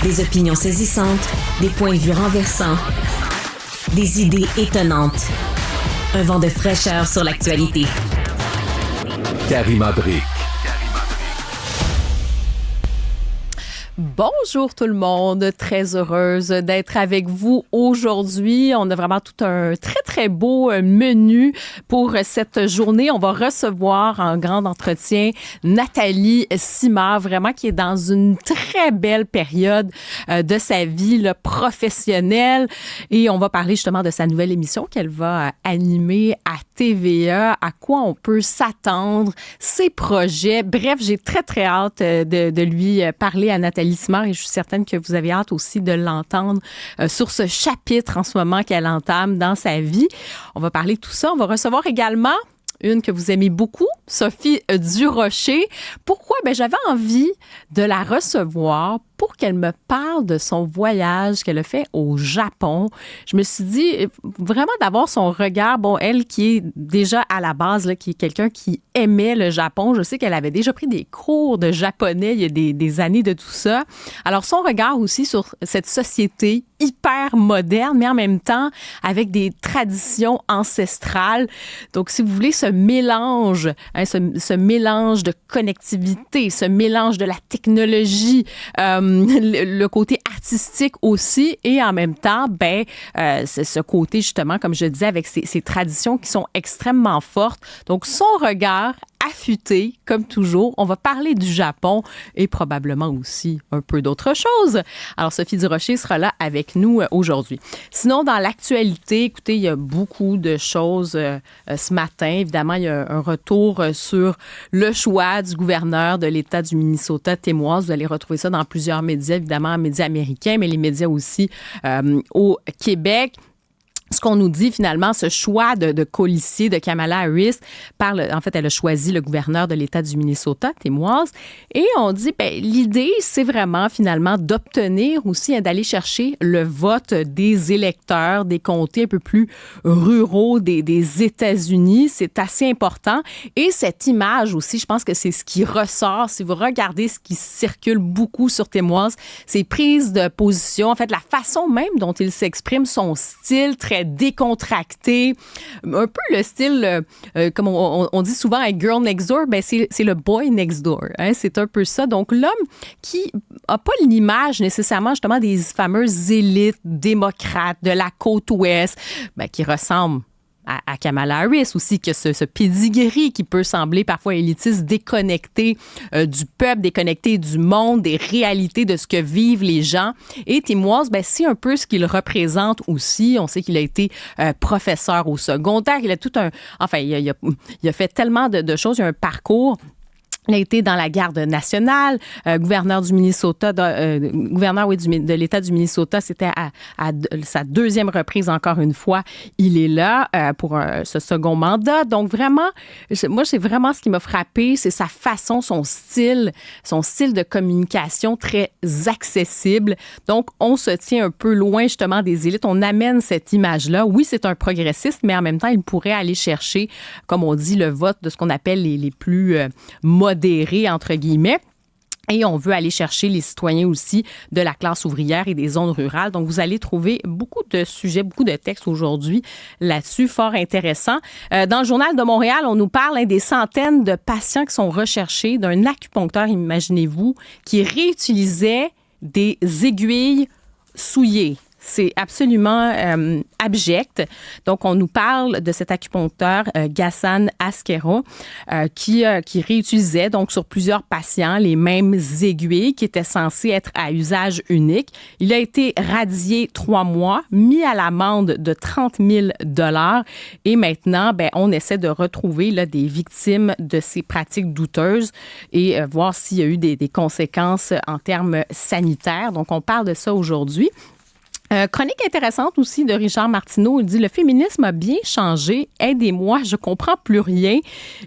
Des opinions saisissantes, des points de vue renversants, des idées étonnantes. Un vent de fraîcheur sur l'actualité. Karima Brick. Bonjour tout le monde, très heureuse d'être avec vous aujourd'hui. On a vraiment tout un très beau menu pour cette journée. On va recevoir en grand entretien Nathalie Simard, vraiment qui est dans une très belle période de sa vie là, professionnelle. Et on va parler justement de sa nouvelle émission qu'elle va animer à TVA, à quoi on peut s'attendre, ses projets. Bref, j'ai très hâte de lui parler à Nathalie Simard et je suis certaine que vous avez hâte aussi de l'entendre sur ce chapitre en ce moment qu'elle entame dans sa vie. On va parler de tout ça. On va recevoir également une que vous aimez beaucoup, Sophie Durocher. Pourquoi? J'avais envie de la recevoir pour qu'elle me parle de son voyage qu'elle a fait au Japon. Je me suis dit, vraiment d'avoir son regard, elle qui est déjà à la base, là, qui est quelqu'un qui aimait le Japon. Je sais qu'elle avait déjà pris des cours de japonais il y a des années de tout ça. Alors, son regard aussi sur cette société hyper moderne, mais en même temps avec des traditions ancestrales. Donc, si vous voulez, ce mélange, ce mélange de connectivité, ce mélange de la technologie, le côté artistique aussi, et en même temps, c'est ce côté justement, comme je disais, avec ces traditions qui sont extrêmement fortes. Donc, son regard affûté, comme toujours. On va parler du Japon et probablement aussi un peu d'autres choses. Alors, Sophie Durocher sera là avec nous aujourd'hui. Sinon, dans l'actualité, écoutez, il y a beaucoup de choses ce matin. Évidemment, il y a un retour sur le choix du gouverneur de l'État du Minnesota, Tim Walz. Vous allez retrouver ça dans plusieurs médias, évidemment, médias américains, mais les médias aussi au Québec. Ce qu'on nous dit finalement, ce choix de colissier de Kamala Harris, en fait, elle a choisi le gouverneur de l'État du Minnesota, Tim Walz, et on dit, l'idée, c'est vraiment finalement d'obtenir aussi, d'aller chercher le vote des électeurs des comtés un peu plus ruraux des États-Unis. C'est assez important. Et cette image aussi, je pense que c'est ce qui ressort. Si vous regardez ce qui circule beaucoup sur Tim Walz, ses prises de position, en fait, la façon même dont il s'exprime, son style très décontracté, un peu le style, comme on dit souvent avec Girl Next Door, c'est le Boy Next Door. Hein, c'est un peu ça. Donc, l'homme qui n'a pas l'image nécessairement justement des fameuses élites démocrates de la côte ouest, qui ressemblent à Kamala Harris aussi, que ce pedigree qui peut sembler parfois élitiste, déconnecté du peuple, déconnecté du monde, des réalités de ce que vivent les gens. Et Tim Walz, c'est un peu ce qu'il représente aussi. On sait qu'il a été professeur au secondaire. Il a il a fait tellement de choses. Il a un parcours. Il a été dans la garde nationale, gouverneur du Minnesota, de l'État du Minnesota. C'était à sa deuxième reprise, encore une fois. Il est là pour ce second mandat. Donc, vraiment, moi, c'est vraiment ce qui m'a frappé, c'est sa façon, son style de communication très accessible. Donc, on se tient un peu loin, justement, des élites. On amène cette image-là. Oui, c'est un progressiste, mais en même temps, il pourrait aller chercher, comme on dit, le vote de ce qu'on appelle les plus modérés, entre guillemets. Et on veut aller chercher les citoyens aussi de la classe ouvrière et des zones rurales. Donc, vous allez trouver beaucoup de sujets, beaucoup de textes aujourd'hui là-dessus, fort intéressants. Dans le Journal de Montréal, on nous parle des centaines de patients qui sont recherchés d'un acupuncteur, imaginez-vous, qui réutilisait des aiguilles souillées. C'est absolument abject. Donc, on nous parle de cet acupuncteur, Ghassan Askera, qui réutilisait donc sur plusieurs patients les mêmes aiguilles qui étaient censées être à usage unique. Il a été radié 3 mois, mis à l'amende de 30 000 $ et maintenant, on essaie de retrouver là, des victimes de ces pratiques douteuses et voir s'il y a eu des conséquences en termes sanitaires. Donc, on parle de ça aujourd'hui. Chronique intéressante aussi de Richard Martineau. Il dit « Le féminisme a bien changé. Aidez-moi, je comprends plus rien. »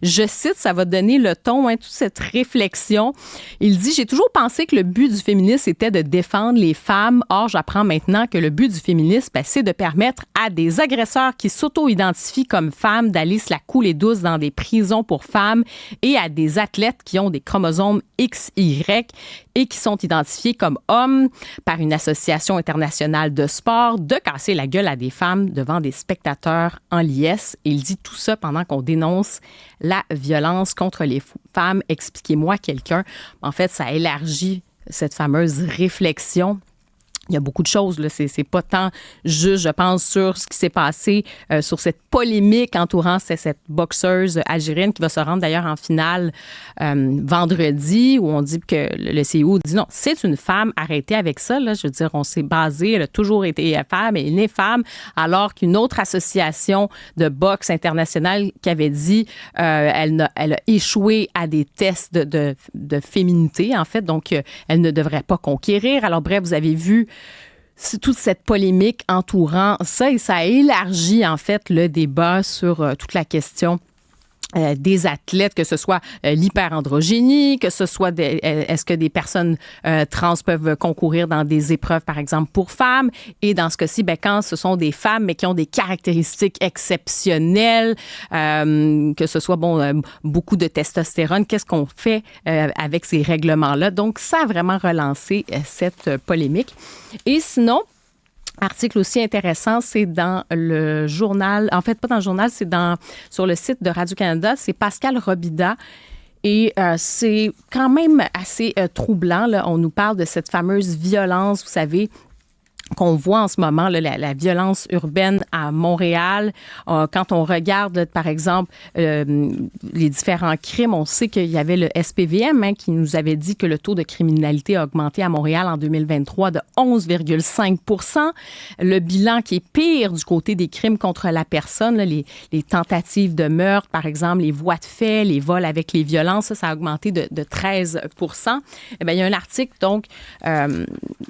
Je cite, ça va donner le ton, toute cette réflexion. Il dit « J'ai toujours pensé que le but du féminisme était de défendre les femmes. Or, j'apprends maintenant que le but du féminisme, c'est de permettre à des agresseurs qui s'auto-identifient comme femmes d'aller se la couler douce dans des prisons pour femmes et à des athlètes qui ont des chromosomes XY et qui sont identifiés comme hommes par une association internationale de sport, de casser la gueule à des femmes devant des spectateurs en liesse. Et il dit tout ça pendant qu'on dénonce la violence contre les femmes. Expliquez-moi quelqu'un. En fait, ça élargit cette fameuse réflexion. Il y a beaucoup de choses, là. C'est pas tant juste, je pense, sur ce qui s'est passé, sur cette polémique entourant cette boxeuse algérienne qui va se rendre d'ailleurs en finale vendredi, où on dit que le CIO dit non, c'est une femme, arrêtez avec ça. Là. Je veux dire, on s'est basé, elle a toujours été femme, elle est née femme, alors qu'une autre association de boxe internationale qui avait dit elle a échoué à des tests de féminité, en fait, donc elle ne devrait pas conquérir. Alors bref, vous avez vu c'est toute cette polémique entourant ça et ça élargit en fait le débat sur toute la question des athlètes, que ce soit l'hyperandrogénie, que ce soit est-ce que des personnes trans peuvent concourir dans des épreuves, par exemple, pour femmes. Et dans ce cas-ci, quand ce sont des femmes, mais qui ont des caractéristiques exceptionnelles, que ce soit, beaucoup de testostérone, qu'est-ce qu'on fait avec ces règlements-là? Donc, ça a vraiment relancé cette polémique. Et sinon, article aussi intéressant, c'est dans le journal, en fait pas dans le journal, c'est sur le site de Radio-Canada, c'est Pascal Robida. Et c'est quand même assez troublant. Là. On nous parle de cette fameuse violence, vous savez, qu'on voit en ce moment, là, la violence urbaine à Montréal. Quand on regarde, par exemple, les différents crimes, on sait qu'il y avait le SPVM qui nous avait dit que le taux de criminalité a augmenté à Montréal en 2023 de 11,5 %. Le bilan qui est pire du côté des crimes contre la personne, là, les tentatives de meurtre, par exemple, les voies de fait, les vols avec les violences, ça a augmenté de 13 %. Eh bien, il y a un article, donc,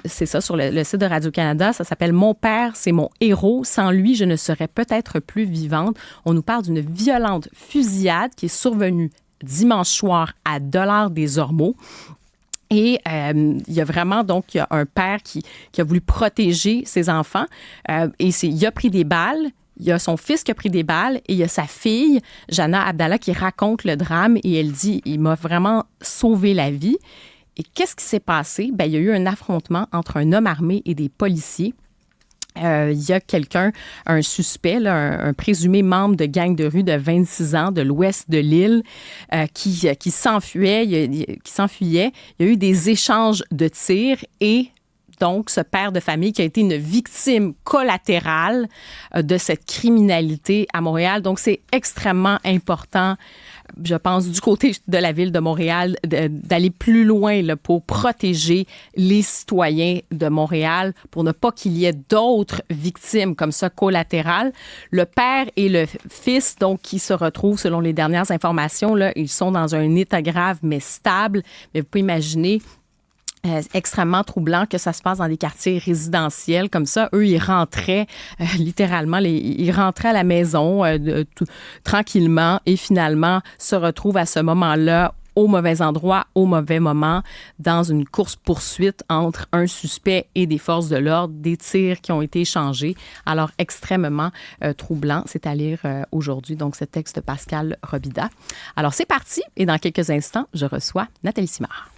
c'est ça, sur le site de Radio-Canada. Ça s'appelle « Mon père, c'est mon héros. Sans lui, je ne serais peut-être plus vivante ». On nous parle d'une violente fusillade qui est survenue dimanche soir à Dollard-des-Ormeaux. Et il y a vraiment, donc, il y a un père qui a voulu protéger ses enfants. Il a pris des balles. Il y a son fils qui a pris des balles et il y a sa fille, Jana Abdallah, qui raconte le drame et elle dit « Il m'a vraiment sauvé la vie ». Et qu'est-ce qui s'est passé? Il y a eu un affrontement entre un homme armé et des policiers. Il y a quelqu'un, un suspect, là, un présumé membre de gang de rue de 26 ans de l'ouest de l'île qui s'enfuyait. Il y a eu des échanges de tirs et donc ce père de famille qui a été une victime collatérale de cette criminalité à Montréal. Donc, c'est extrêmement important, je pense, du côté de la ville de Montréal, d'aller plus loin là, pour protéger les citoyens de Montréal, pour ne pas qu'il y ait d'autres victimes comme ça collatérales. Le père et le fils, donc, qui se retrouvent, selon les dernières informations, là, ils sont dans un état grave mais stable. Mais vous pouvez imaginer extrêmement troublant que ça se passe dans des quartiers résidentiels comme ça. Eux, ils rentraient littéralement, ils rentraient à la maison tranquillement et finalement se retrouvent à ce moment-là au mauvais endroit, au mauvais moment, dans une course-poursuite entre un suspect et des forces de l'ordre, des tirs qui ont été échangés. Alors, extrêmement troublant. C'est à lire aujourd'hui, donc, ce texte de Pascal Robida. Alors, c'est parti et dans quelques instants, je reçois Nathalie Simard.